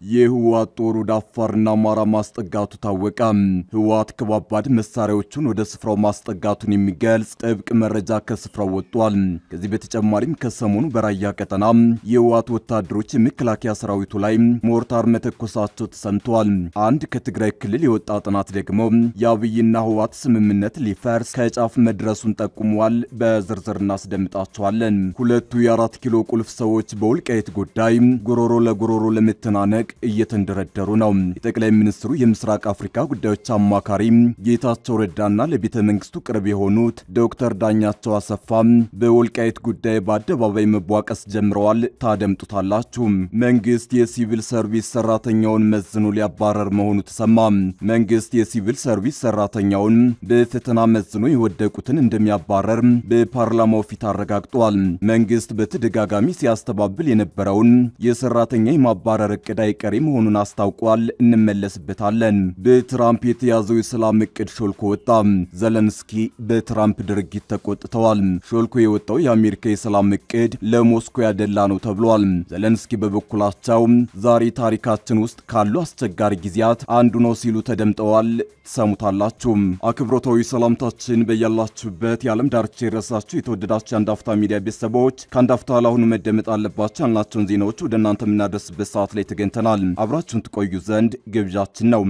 የህወሓት ጦር ወደ አፋርና አማራ ማስጠጋቱ ታወቀ። ህወሓት ከባባድ መሳሪያዎቹን ወደ ስፍራው ማስጠጋቱን የሚገልጽ ጥብቅ መረጃ ከስፍራው ወጥቷል። ከዚህ በተጨማሪም ከሰሞኑ በራያ ቀጠና የህወሓት ወታደሮች የመከላከያ ሰራዊቱ ላይ ሞርታር መተኮሳቸው ተሰምቷል። አንድ ከትግራይ ክልል የወጣ ጥናት ደግሞ የአብይና ህወሓት ስምምነት ሊፈርስ ከጫፍ መድረሱን ጠቁሟል። በዝርዝር እናስደምጣቸዋለን። ሁለቱ የ4 ኪሎ ቁልፍ ሰዎች በወልቃይት ጉዳይ ጉሮሮ ለጉሮሮ ለመተናነቅ እየተንደረደሩ ነው። የጠቅላይ ሚኒስትሩ የምስራቅ አፍሪካ ጉዳዮች አማካሪ ጌታቸው ረዳና ለቤተ መንግስቱ ቅርብ የሆኑት ዶክተር ዳኛቸው አሰፋ በወልቃይት ጉዳይ በአደባባይ መቧቀስ ጀምረዋል። ታደምጡታላችሁ። መንግስት የሲቪል ሰርቪስ ሰራተኛውን መዝኖ ሊያባረር መሆኑ ተሰማ። መንግስት የሲቪል ሰርቪስ ሰራተኛውን በፈተና መዝኖ የወደቁትን እንደሚያባረር በፓርላማው ፊት አረጋግጧል። መንግስት በተደጋጋሚ ሲያስተባብል የነበረውን የሰራተኛ የማባረር እቅድ ቀሪ መሆኑን አስታውቋል። እንመለስበታለን። በትራምፕ የተያዘው የሰላም እቅድ ሾልኮ ወጣ። ዘለንስኪ በትራምፕ ድርጊት ተቆጥተዋል። ሾልኮ የወጣው የአሜሪካ የሰላም እቅድ ለሞስኮ ያደላ ነው ተብሏል። ዘለንስኪ በበኩላቸው ዛሬ ታሪካችን ውስጥ ካሉ አስቸጋሪ ጊዜያት አንዱ ነው ሲሉ ተደምጠዋል። ትሰሙታላችሁ። አክብሮታዊ ሰላምታችን በያላችሁበት የዓለም ዳርቻ የረሳችሁ የተወደዳችሁ የአንድ አፍታ ሚዲያ ቤተሰቦች ከአንድ አፍታ ለአሁኑ መደመጥ አለባቸው ያልናቸውን ዜናዎች ወደ እናንተ የምናደርስበት ሰዓት ላይ ተገኝተናል። አብራችሁን ትቆዩ ዘንድ ግብዣችን ነው።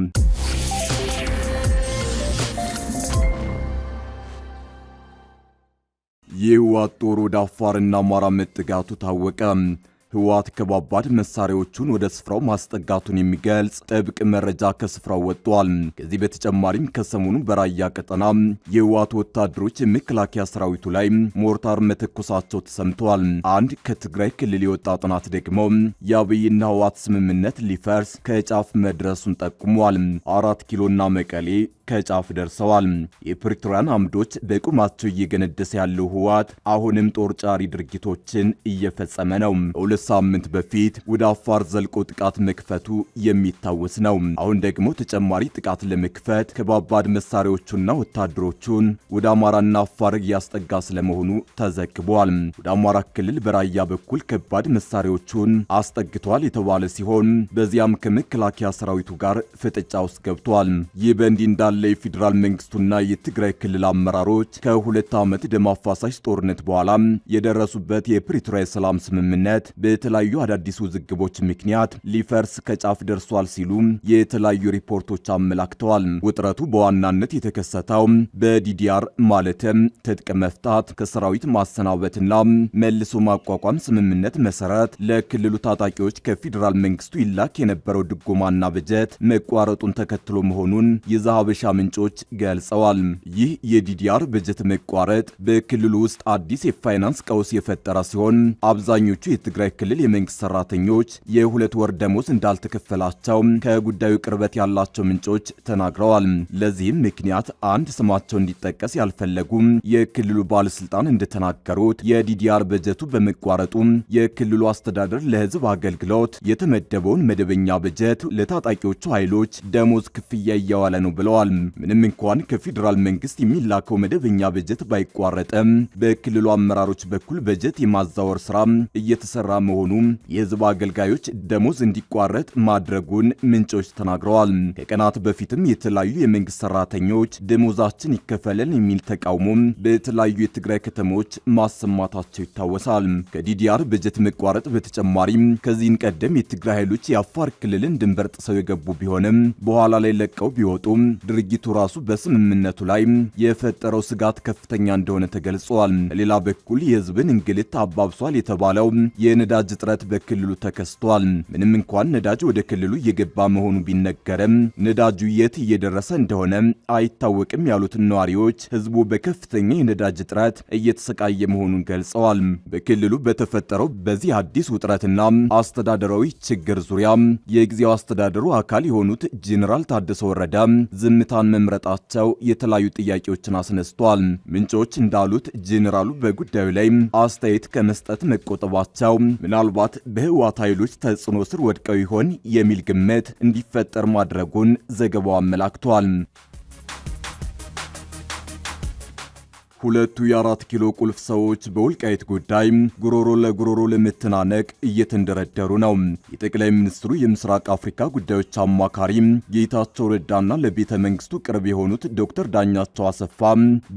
የህወሓት ጦር ወደ አፋርና አማራ መጠጋቱ ታወቀ። ህወሓት ከባባድ መሳሪያዎቹን ወደ ስፍራው ማስጠጋቱን የሚገልጽ ጥብቅ መረጃ ከስፍራው ወጥቷል። ከዚህ በተጨማሪም ከሰሞኑ በራያ ቀጠና የህወሓት ወታደሮች የመከላከያ ሰራዊቱ ላይ ሞርታር መተኮሳቸው ተሰምተዋል። አንድ ከትግራይ ክልል የወጣ ጥናት ደግሞ የአብይና ህወሓት ስምምነት ሊፈርስ ከጫፍ መድረሱን ጠቁሟል። 4 ኪሎና መቀሌ ከጫፍ ደርሰዋል። የፕሪቶሪያን አምዶች በቁማቸው እየገነደሰ ያለው ህወሓት አሁንም ጦር ጫሪ ድርጊቶችን እየፈጸመ ነው። ከሁለት ሳምንት በፊት ወደ አፋር ዘልቆ ጥቃት መክፈቱ የሚታወስ ነው። አሁን ደግሞ ተጨማሪ ጥቃት ለመክፈት ከባባድ መሳሪያዎቹና ወታደሮቹን ወደ አማራና አፋር እያስጠጋ ስለመሆኑ ተዘግቧል። ወደ አማራ ክልል በራያ በኩል ከባድ መሳሪያዎቹን አስጠግቷል የተባለ ሲሆን በዚያም ከመከላከያ ሰራዊቱ ጋር ፍጥጫ ውስጥ ገብቷል። ይህ በእንዲህ እንዳለ የፌዴራል መንግስቱና የትግራይ ክልል አመራሮች ከ2 ዓመት ደም አፋሳሽ ጦርነት በኋላ የደረሱበት የፕሪቶሪያ የሰላም ስምምነት በተለያዩ አዳዲስ ውዝግቦች ምክንያት ሊፈርስ ከጫፍ ደርሷል ሲሉ የተለያዩ ሪፖርቶች አመላክተዋል። ውጥረቱ በዋናነት የተከሰተው በዲዲአር ማለትም ትጥቅ መፍታት፣ ከሰራዊት ማሰናበትና መልሶ ማቋቋም ስምምነት መሰረት ለክልሉ ታጣቂዎች ከፌዴራል መንግስቱ ይላክ የነበረው ድጎማና በጀት መቋረጡን ተከትሎ መሆኑን የዛሀበሻ ምንጮች ገልጸዋል። ይህ የዲዲአር በጀት መቋረጥ በክልሉ ውስጥ አዲስ የፋይናንስ ቀውስ የፈጠረ ሲሆን አብዛኞቹ የትግራይ ክልል የመንግስት ሰራተኞች የ2 ወር ደሞዝ እንዳልተከፈላቸው ከጉዳዩ ቅርበት ያላቸው ምንጮች ተናግረዋል። ለዚህም ምክንያት አንድ ስማቸው እንዲጠቀስ ያልፈለጉ የክልሉ ባለስልጣን እንደተናገሩት የዲዲአር በጀቱ በመቋረጡ የክልሉ አስተዳደር ለህዝብ አገልግሎት የተመደበውን መደበኛ በጀት ለታጣቂዎቹ ኃይሎች ደሞዝ ክፍያ እያዋለ ነው ብለዋል። ምንም እንኳን ከፌዴራል መንግስት የሚላከው መደበኛ በጀት ባይቋረጥም በክልሉ አመራሮች በኩል በጀት የማዛወር ስራ እየተሰራ መሆኑ የህዝብ አገልጋዮች ደሞዝ እንዲቋረጥ ማድረጉን ምንጮች ተናግረዋል። ከቀናት በፊትም የተለያዩ የመንግስት ሰራተኞች ደሞዛችን ይከፈለን የሚል ተቃውሞ በተለያዩ የትግራይ ከተሞች ማሰማታቸው ይታወሳል። ከዲዲአር በጀት መቋረጥ በተጨማሪም ከዚህን ቀደም የትግራይ ኃይሎች የአፋር ክልልን ድንበር ጥሰው የገቡ ቢሆንም በኋላ ላይ ለቀው ቢወጡ ድርጊቱ ራሱ በስምምነቱ ላይ የፈጠረው ስጋት ከፍተኛ እንደሆነ ተገልጿል። ሌላ በኩል የህዝብን እንግልት አባብሷል የተባለው የነዳጅ እጥረት በክልሉ ተከስቷል። ምንም እንኳን ነዳጅ ወደ ክልሉ እየገባ መሆኑ ቢነገርም ነዳጁ የት እየደረሰ እንደሆነ አይታወቅም ያሉት ነዋሪዎች ህዝቡ በከፍተኛ የነዳጅ እጥረት እየተሰቃየ መሆኑን ገልጸዋል። በክልሉ በተፈጠረው በዚህ አዲስ ውጥረትና አስተዳደራዊ ችግር ዙሪያ የጊዜው አስተዳደሩ አካል የሆኑት ጄኔራል ታደሰ ወረደ ዝምታን መምረጣቸው የተለያዩ ጥያቄዎችን አስነስቷል። ምንጮች እንዳሉት ጄኔራሉ በጉዳዩ ላይ አስተያየት ከመስጠት መቆጠባቸው ምናልባት በህወሓት ኃይሎች ተጽዕኖ ስር ወድቀው ይሆን የሚል ግምት እንዲፈጠር ማድረጉን ዘገባው አመላክቷል። ሁለቱ የ4 ኪሎ ቁልፍ ሰዎች በወልቃይት ጉዳይ ጉሮሮ ለጉሮሮ ለመተናነቅ እየተንደረደሩ ነው። የጠቅላይ ሚኒስትሩ የምስራቅ አፍሪካ ጉዳዮች አማካሪ ጌታቸው ረዳና ለቤተ መንግስቱ ቅርብ የሆኑት ዶክተር ዳኛቸው አሰፋ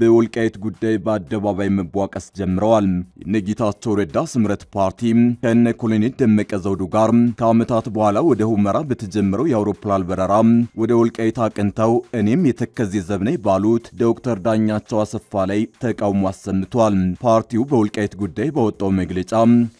በወልቃይት ጉዳይ በአደባባይ መቧቀስ ጀምረዋል። የጌታቸው ረዳ ስምረት ፓርቲ ከነ ኮሎኔል ደመቀ ዘውዱ ጋር ከዓመታት በኋላ ወደ ሁመራ በተጀመረው የአውሮፕላን በረራ ወደ ወልቃይት አቅንተው እኔም የተከዜ ዘብ ነኝ ባሉት ዶክተር ዳኛቸው አሰፋ ላይ ተቃውሞ አሰምቷል። ፓርቲው በወልቃይት ጉዳይ ባወጣው መግለጫ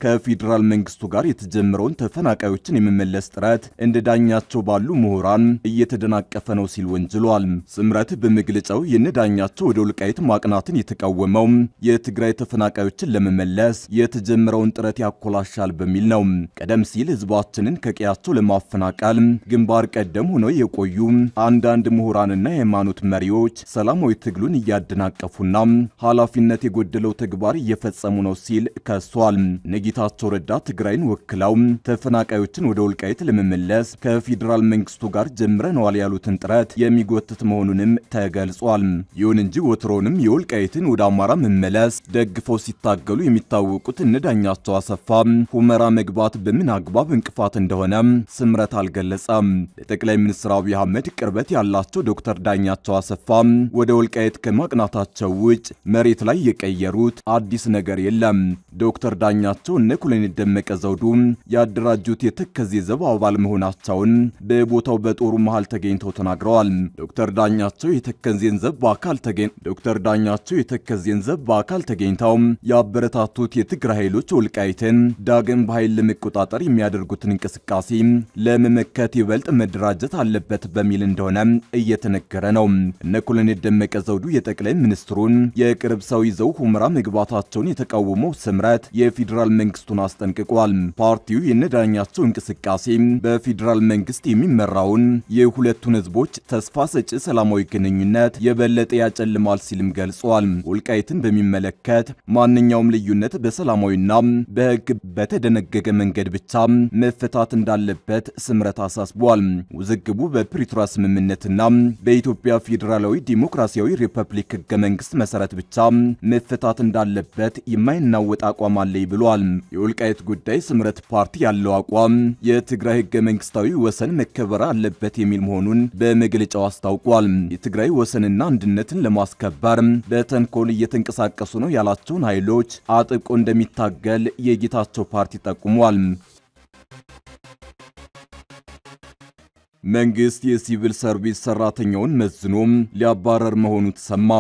ከፌዴራል መንግስቱ ጋር የተጀመረውን ተፈናቃዮችን የመመለስ ጥረት እንደ ዳኛቸው ባሉ ምሁራን እየተደናቀፈ ነው ሲል ወንጅሏል። ስምረት በመግለጫው የነዳኛቸው ወደ ወልቃይት ማቅናትን የተቃወመው የትግራይ ተፈናቃዮችን ለመመለስ የተጀመረውን ጥረት ያኮላሻል በሚል ነው። ቀደም ሲል ህዝባችንን ከቀያቸው ለማፈናቀል ግንባር ቀደም ሆነው የቆዩ አንዳንድ ምሁራንና የሃይማኖት መሪዎች ሰላማዊ ትግሉን እያደናቀፉና ኃላፊነት የጎደለው ተግባር እየፈጸሙ ነው ሲል ከሷል። ጌታቸው ረዳ ትግራይን ወክለው ተፈናቃዮችን ወደ ወልቃይት ለመመለስ ከፌዴራል መንግስቱ ጋር ጀምረዋል ያሉትን ጥረት የሚጎትት መሆኑንም ተገልጿል። ይሁን እንጂ ወትሮንም የወልቃይትን ወደ አማራ መመለስ ደግፈው ሲታገሉ የሚታወቁት ዳኛቸው አሰፋ ሁመራ መግባት በምን አግባብ እንቅፋት እንደሆነ ስምረት አልገለጸም። ለጠቅላይ ሚኒስትር አብይ አህመድ ቅርበት ያላቸው ዶክተር ዳኛቸው አሰፋ ወደ ወልቃይት ከማቅናታቸው ውጭ መሬት ላይ የቀየሩት አዲስ ነገር የለም። ዶክተር ዳኛቸው እነ ኮሎኔል ደመቀ ዘውዱ ያደራጁት የተከዜ ዘብ አባል መሆናቸውን በቦታው በጦሩ መሃል ተገኝተው ተናግረዋል። ዶክተር ዳኛቸው የተከዜን ዘብ በአካል ተገኝተው ያበረታቱት የትግራይ ኃይሎች ወልቃይትን ዳግም በኃይል ለመቆጣጠር የሚያደርጉትን እንቅስቃሴ ለመመከት ይበልጥ መደራጀት አለበት በሚል እንደሆነ እየተነገረ ነው። እነ ኮሎኔል ደመቀ ዘውዱ የጠቅላይ ሚኒስትሩን የቅርብ ሰው ይዘው ሁመራ መግባታቸውን የተቃወመው ስምረት የፌዴራል መንግስቱን አስጠንቅቋል። ፓርቲው የነዳኛቸው እንቅስቃሴ በፌዴራል መንግስት የሚመራውን የሁለቱን ህዝቦች ተስፋ ሰጪ ሰላማዊ ግንኙነት የበለጠ ያጨልማል ሲልም ገልጿል። ወልቃይትን በሚመለከት ማንኛውም ልዩነት በሰላማዊና በህግ በተደነገገ መንገድ ብቻ መፈታት እንዳለበት ስምረት አሳስቧል። ውዝግቡ በፕሪቶሪያ ስምምነትና በኢትዮጵያ ፌዴራላዊ ዲሞክራሲያዊ ሪፐብሊክ ህገ መንግስት መሰረት ብቻ መፈታት እንዳለበት የማይናወጥ አቋም አለኝ ብሏል። የወልቃይት ጉዳይ ስምረት ፓርቲ ያለው አቋም የትግራይ ህገ መንግስታዊ ወሰን መከበር አለበት የሚል መሆኑን በመግለጫው አስታውቋል። የትግራይ ወሰንና አንድነትን ለማስከበር በተንኮል እየተንቀሳቀሱ ነው ያላቸውን ኃይሎች አጥብቆ እንደሚታገል የጌታቸው ፓርቲ ጠቁሟል። መንግስት የሲቪል ሰርቪስ ሰራተኛውን መዝኖ ሊያባረር መሆኑ ተሰማ።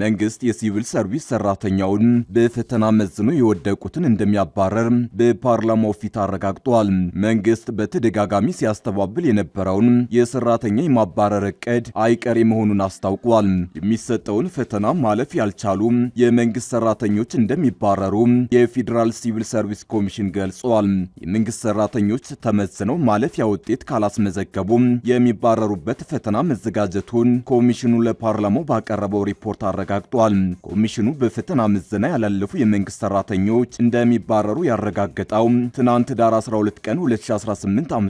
መንግስት የሲቪል ሰርቪስ ሰራተኛውን በፈተና መዝኖ የወደቁትን እንደሚያባረር በፓርላማው ፊት አረጋግጧል። መንግስት በተደጋጋሚ ሲያስተባብል የነበረውን የሰራተኛ የማባረር እቅድ አይቀሬ መሆኑን አስታውቋል። የሚሰጠውን ፈተና ማለፍ ያልቻሉ የመንግስት ሰራተኞች እንደሚባረሩ የፌዴራል ሲቪል ሰርቪስ ኮሚሽን ገልጿል። የመንግስት ሰራተኞች ተመዝነው ማለፊያ ውጤት ካላስመዘገቡ የሚባረሩበት ፈተና መዘጋጀቱን ኮሚሽኑ ለፓርላማው ባቀረበው ሪፖርት አረጋግጧል። ኮሚሽኑ በፈተና ምዘና ያላለፉ የመንግስት ሰራተኞች እንደሚባረሩ ያረጋገጠው ትናንት ዳር 12 ቀን 2018 ዓ.ም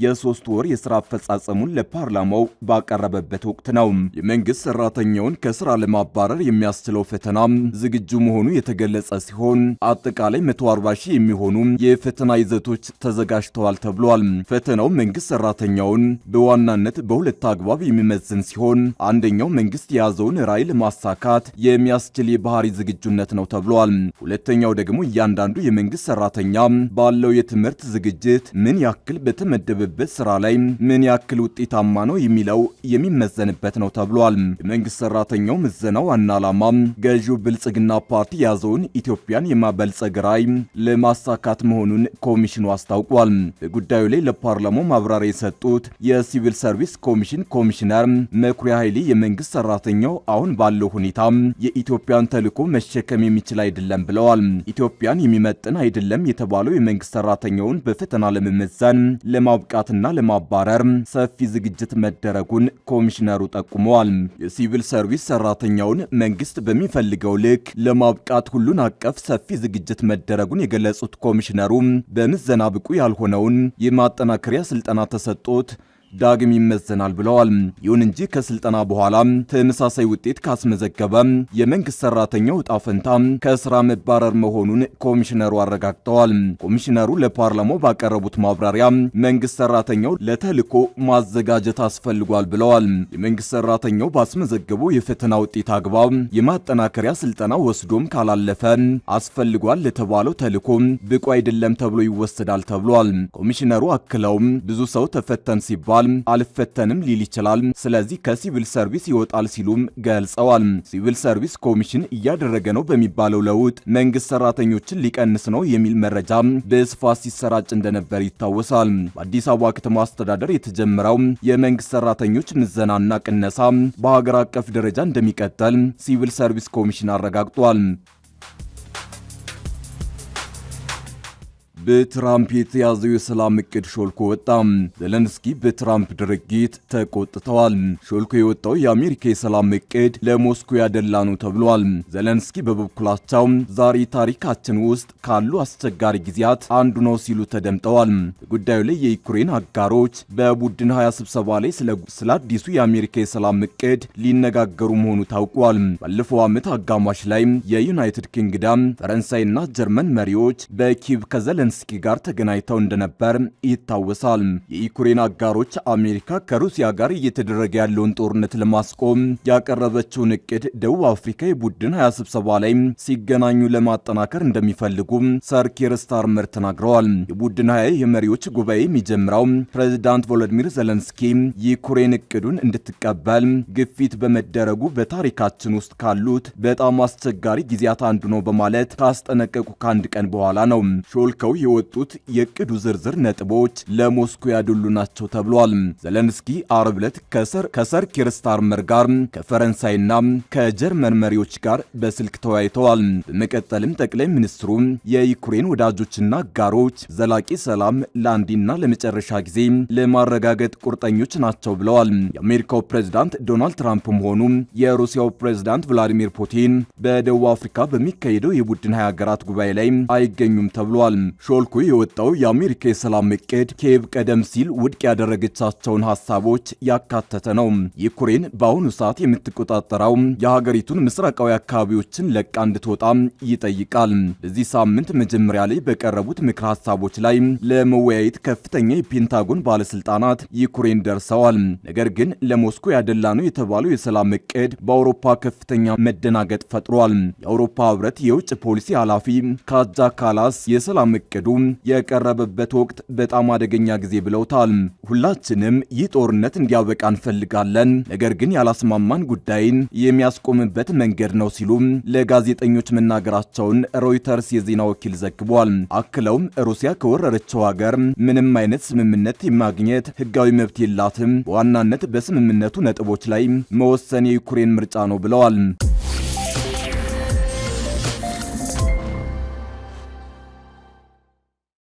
የ3 ወር የሥራ አፈጻጸሙን ለፓርላማው ባቀረበበት ወቅት ነው። የመንግስት ሰራተኛውን ከስራ ለማባረር የሚያስችለው ፈተና ዝግጁ መሆኑ የተገለጸ ሲሆን አጠቃላይ 140 ሺህ የሚሆኑ የፈተና ይዘቶች ተዘጋጅተዋል ተብሏል። ፈተናው መንግስት ሰራተኛውን በዋናነት በሁለት አግባብ የሚመዝን ሲሆን አንደኛው መንግስት የያዘውን ራዕይ ለማሳካት የሚያስችል የባህሪ ዝግጁነት ነው ተብሏል። ሁለተኛው ደግሞ እያንዳንዱ የመንግስት ሰራተኛ ባለው የትምህርት ዝግጅት ምን ያክል በተመደበበት ስራ ላይ ምን ያክል ውጤታማ ነው የሚለው የሚመዘንበት ነው ተብሏል። የመንግስት ሰራተኛው ምዘናው ዋና ዓላማ ገዢው ብልጽግና ፓርቲ የያዘውን ኢትዮጵያን የማበልጸግ ራዕይ ለማሳካት መሆኑን ኮሚሽኑ አስታውቋል። በጉዳዩ ላይ ለፓርላማው ማብራሪያ የሰጡት የሲቪል ሰርቪስ ኮሚሽን ኮሚሽነር መኩሪያ ኃይሌ የመንግስት ሰራተኛው አሁን ባለው ሁኔታ የኢትዮጵያን ተልዕኮ መሸከም የሚችል አይደለም ብለዋል። ኢትዮጵያን የሚመጥን አይደለም የተባለው የመንግስት ሰራተኛውን በፈተና ለመመዘን ለማብቃትና ለማባረር ሰፊ ዝግጅት መደረጉን ኮሚሽነሩ ጠቁመዋል። የሲቪል ሰርቪስ ሰራተኛውን መንግስት በሚፈልገው ልክ ለማብቃት ሁሉን አቀፍ ሰፊ ዝግጅት መደረጉን የገለጹት ኮሚሽነሩ በምዘና ብቁ ያልሆነውን የማጠናከሪያ ስልጠና ተሰጥቶት ዳግም ይመዘናል ብለዋል። ይሁን እንጂ ከስልጠና በኋላ ተመሳሳይ ውጤት ካስመዘገበ የመንግስት ሰራተኛው ዕጣ ፈንታ ከስራ መባረር መሆኑን ኮሚሽነሩ አረጋግጠዋል። ኮሚሽነሩ ለፓርላማው ባቀረቡት ማብራሪያ መንግስት ሰራተኛው ለተልዕኮ ማዘጋጀት አስፈልጓል ብለዋል። የመንግስት ሰራተኛው ባስመዘገበው የፈተና ውጤት አግባብ የማጠናከሪያ ስልጠና ወስዶም ካላለፈ አስፈልጓል ለተባለው ተልዕኮ ብቁ አይደለም ተብሎ ይወሰዳል ተብሏል። ኮሚሽነሩ አክለውም ብዙ ሰው ተፈተን ሲባል አልፈተንም ሊል ይችላል፣ ስለዚህ ከሲቪል ሰርቪስ ይወጣል ሲሉም ገልጸዋል። ሲቪል ሰርቪስ ኮሚሽን እያደረገ ነው በሚባለው ለውጥ መንግስት ሰራተኞችን ሊቀንስ ነው የሚል መረጃ በስፋት ሲሰራጭ እንደነበር ይታወሳል። በአዲስ አበባ ከተማ አስተዳደር የተጀመረው የመንግስት ሰራተኞች ምዘናና ቅነሳ በሀገር አቀፍ ደረጃ እንደሚቀጥል ሲቪል ሰርቪስ ኮሚሽን አረጋግጧል። በትራምፕ የተያዘው የሰላም እቅድ ሾልኮ ወጣ። ዘለንስኪ በትራምፕ ድርጊት ተቆጥተዋል። ሾልኮ የወጣው የአሜሪካ የሰላም እቅድ ለሞስኮ ያደላ ነው ተብሏል። ዘለንስኪ በበኩላቸው ዛሬ ታሪካችን ውስጥ ካሉ አስቸጋሪ ጊዜያት አንዱ ነው ሲሉ ተደምጠዋል። በጉዳዩ ላይ የዩክሬን አጋሮች በቡድን 20 ስብሰባ ላይ ስለ አዲሱ የአሜሪካ የሰላም እቅድ ሊነጋገሩ መሆኑ ታውቋል። ባለፈው ዓመት አጋማሽ ላይ የዩናይትድ ኪንግደም፣ ፈረንሳይና ጀርመን መሪዎች በኪቭ ከዘለንስኪ ጋር ተገናኝተው እንደነበር ይታወሳል። የዩክሬን አጋሮች አሜሪካ ከሩሲያ ጋር እየተደረገ ያለውን ጦርነት ለማስቆም ያቀረበችውን እቅድ ደቡብ አፍሪካ የቡድን 20 ስብሰባ ላይ ሲገናኙ ለማጠናከር እንደሚፈልጉ ሰር ኪር ስታርመር ተናግረዋል። የቡድን 20 የመሪዎች ጉባኤ የሚጀምረው ፕሬዝዳንት ቮሎዲሚር ዘለንስኪ ዩክሬን እቅዱን እንድትቀበል ግፊት በመደረጉ በታሪካችን ውስጥ ካሉት በጣም አስቸጋሪ ጊዜያት አንዱ ነው በማለት ካስጠነቀቁ ከአንድ ቀን በኋላ ነው። ሾልከው የወጡት የእቅዱ ዝርዝር ነጥቦች ለሞስኮ ያደሉ ናቸው ተብሏል። ዘለንስኪ አርብ ዕለት ከሰር ኪር ስታርመር ጋር ከፈረንሳይና ከጀርመን መሪዎች ጋር በስልክ ተወያይተዋል። በመቀጠልም ጠቅላይ ሚኒስትሩ የዩክሬን ወዳጆችና አጋሮች ዘላቂ ሰላም ለአንዴና ለመጨረሻ ጊዜ ለማረጋገጥ ቁርጠኞች ናቸው ብለዋል። የአሜሪካው ፕሬዝዳንት ዶናልድ ትራምፕም ሆኑ የሩሲያው ፕሬዝዳንት ቭላዲሚር ፑቲን በደቡብ አፍሪካ በሚካሄደው የቡድን 20 ሀገራት ጉባኤ ላይ አይገኙም ተብሏል። ሾልኮ የወጣው የአሜሪካ የሰላም እቅድ ኪየቭ ቀደም ሲል ውድቅ ያደረገቻቸውን ሐሳቦች ያካተተ ነው። ዩክሬን በአሁኑ ሰዓት የምትቆጣጠረው የሀገሪቱን ምስራቃዊ አካባቢዎችን ለቃ እንድትወጣ ይጠይቃል። በዚህ ሳምንት መጀመሪያ ላይ በቀረቡት ምክር ሐሳቦች ላይ ለመወያየት ከፍተኛ የፔንታጎን ባለስልጣናት ዩክሬን ደርሰዋል። ነገር ግን ለሞስኮ ያደላ ነው የተባለው የሰላም እቅድ በአውሮፓ ከፍተኛ መደናገጥ ፈጥሯል። የአውሮፓ ህብረት የውጭ ፖሊሲ ኃላፊ ካጃ ካላስ የሰላም እቅዱ የቀረበበት ወቅት በጣም አደገኛ ጊዜ ብለውታል። ሁላችንም ይህ ጦርነት እንዲያበቃ እንፈልጋለን፣ ነገር ግን ያላስማማን ጉዳይን የሚያስቆምበት መንገድ ነው ሲሉ ለጋዜጠኞች መናገራቸውን ሮይተርስ የዜና ወኪል ዘግቧል። አክለውም ሩሲያ ከወረረችው ሀገር ምንም አይነት ስምምነት የማግኘት ህጋዊ መብት የላትም፣ በዋናነት በስምምነቱ ነጥቦች ላይ መወሰን የዩክሬን ምርጫ ነው ብለዋል።